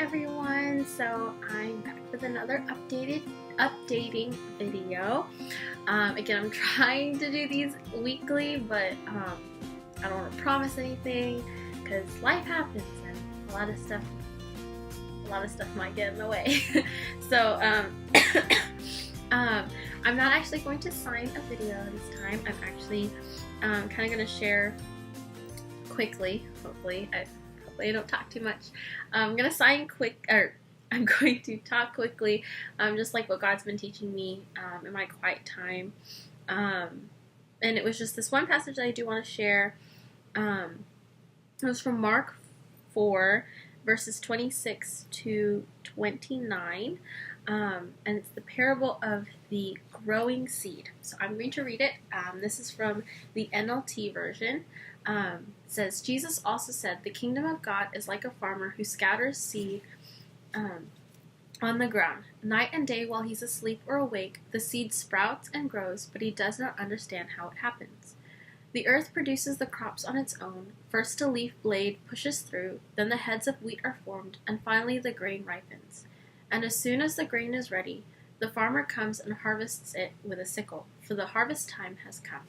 everyone. So I'm back with another updating video. Again, I'm trying to do these weekly, but I don't want to promise anything because life happens and a lot of stuff might get in the way. So I'm not actually going to sign a video this time. I'm actually kind of going to share quickly, hopefully I don't talk too much. I'm going to talk quickly, just like what God's been teaching me in my quiet time. And it was just this one passage that I do want to share. It was from Mark 4, verses 26 to 29. And it's the parable of the growing seed. So I'm going to read it. This is from the NLT version. It says, Jesus also said, the kingdom of God is like a farmer who scatters seed on the ground. Night and day while he's asleep or awake, the seed sprouts and grows, but he does not understand how it happens. The earth produces the crops on its own. First a leaf blade pushes through, then the heads of wheat are formed, and finally the grain ripens. And as soon as the grain is ready, the farmer comes and harvests it with a sickle, for the harvest time has come.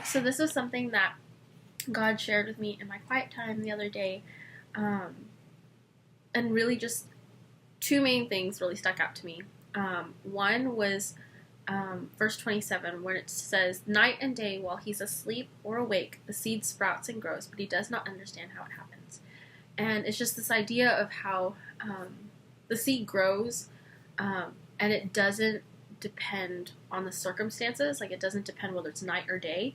So this was something that God shared with me in my quiet time the other day, and really just two main things really stuck out to me. One was verse 27, where it says, night and day while he's asleep or awake, the seed sprouts and grows, but he does not understand how it happens. And it's just this idea of how the seed grows, and it doesn't depend on the circumstances. Like, it doesn't depend whether it's night or day.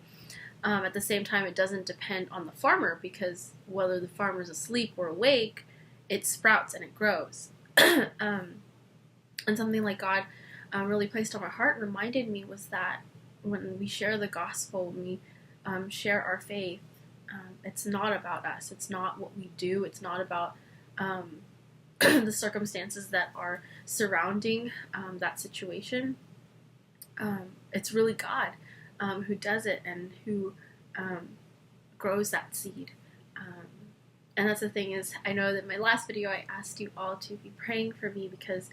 At the same time, it doesn't depend on the farmer, because whether the farmer's asleep or awake, it sprouts and it grows. And something like God really placed on my heart and reminded me was that when we share the gospel, when we share our faith, it's not about us. It's not what we do. It's not about the circumstances that are surrounding that situation. It's really God who does it and who grows that seed. And that's the thing is, I know that in my last video I asked you all to be praying for me because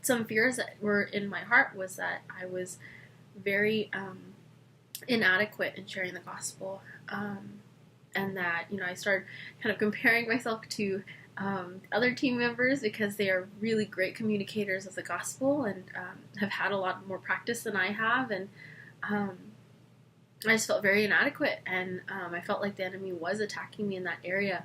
some fears that were in my heart was that I was very inadequate in sharing the gospel, and that, I started kind of comparing myself to other team members because they are really great communicators of the gospel and have had a lot more practice than I have, and I just felt very inadequate, and I felt like the enemy was attacking me in that area.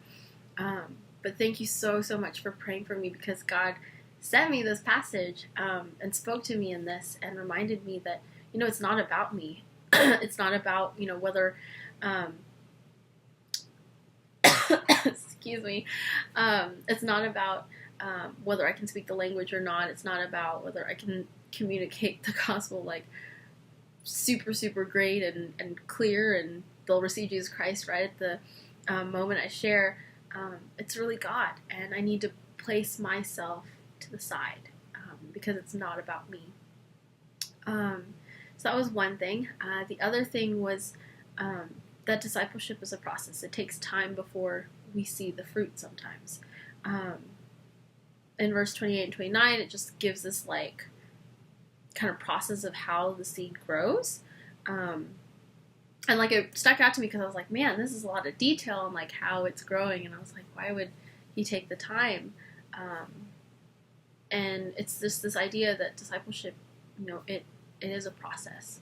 But thank you so much for praying for me, because God sent me this passage and spoke to me in this and reminded me that, it's not about me. It's not about, whether excuse me. It's not about whether I can speak the language or not. It's not about whether I can communicate the gospel like super great and clear, and they'll receive Jesus Christ right at the moment I share. It's really God, and I need to place myself to the side because it's not about me. So that was one thing. The other thing was that discipleship is a process. It takes time before we see the fruit sometimes. In verse 28 and 29, it just gives this kind of process of how the seed grows. And it stuck out to me because I was like, man, this is a lot of detail on how it's growing. And I was like, why would he take the time? And it's just this idea that discipleship, it is a process.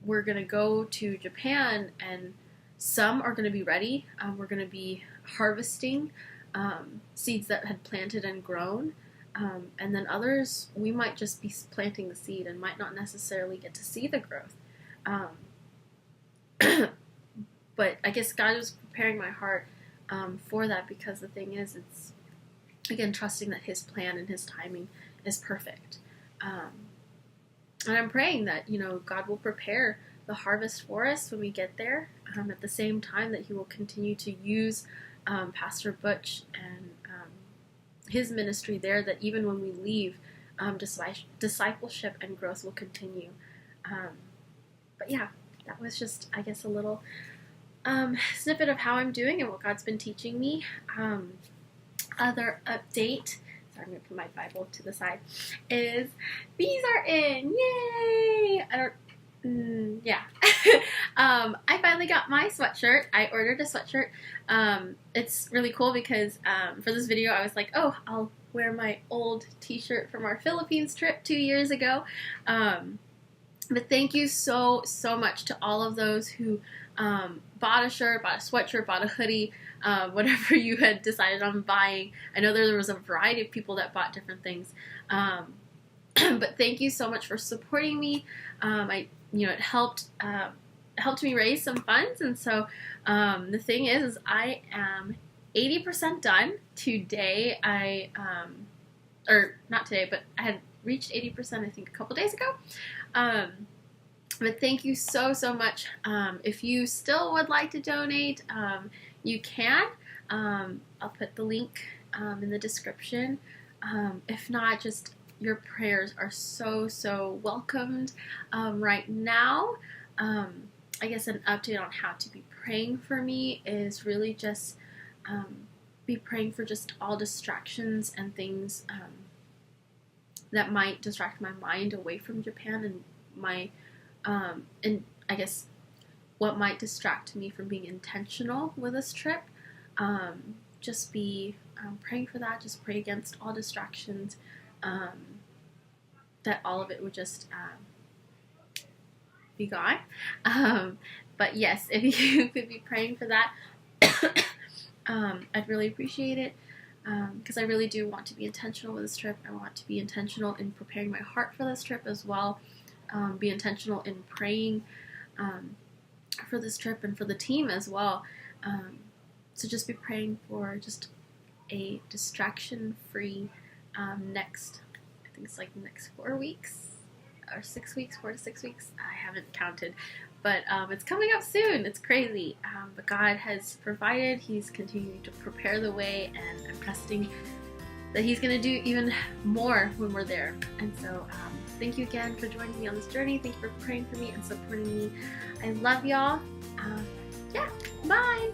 We're going to go to Japan, and some are going to be ready. We're going to be harvesting seeds that had planted and grown. And then others, we might just be planting the seed and might not necessarily get to see the growth. But I guess God was preparing my heart for that, because the thing is, it's, again, trusting that His plan and His timing is perfect. And I'm praying that, God will prepare the harvest for us when we get there. At the same time that He will continue to use Pastor Butch and his ministry there, that even when we leave, discipleship and growth will continue. But yeah, that was just, I guess, a little snippet of how I'm doing and what God's been teaching me. Other update, sorry, I'm going to put my Bible to the side, is bees are in. Yay! Yeah. I finally got my sweatshirt. I ordered a sweatshirt. It's really cool because for this video I was like, oh, I'll wear my old t-shirt from our Philippines trip 2 years ago. But thank you so much to all of those who bought a shirt, bought a sweatshirt, bought a hoodie, whatever you had decided on buying. I know there was a variety of people that bought different things. But thank you so much for supporting me. It helped me raise some funds, and so the thing is I am 80% done today. Or not today, but I had reached 80% I think a couple days ago. But thank you so much. If you still would like to donate, you can. I'll put the link in the description. If not, just your prayers are so welcomed right now. I guess an update on how to be praying for me is really just be praying for just all distractions and things that might distract my mind away from Japan and and I guess what might distract me from being intentional with this trip. Just be praying for that. Just pray against all distractions. That all of it would just be gone. But yes, if you could be praying for that, I'd really appreciate it. Because I really do want to be intentional with this trip. I want to be intentional in preparing my heart for this trip as well. Be intentional in praying for this trip and for the team as well. So just be praying for just a distraction-free next, I think it's like the next 4 weeks or 6 weeks, 4 to 6 weeks. I haven't counted, but it's coming up soon. It's crazy, but God has provided. He's continuing to prepare the way, and I'm trusting that He's going to do even more when we're there. And so thank you again for joining me on this journey. Thank you for praying for me and supporting me. I love y'all. Yeah, bye.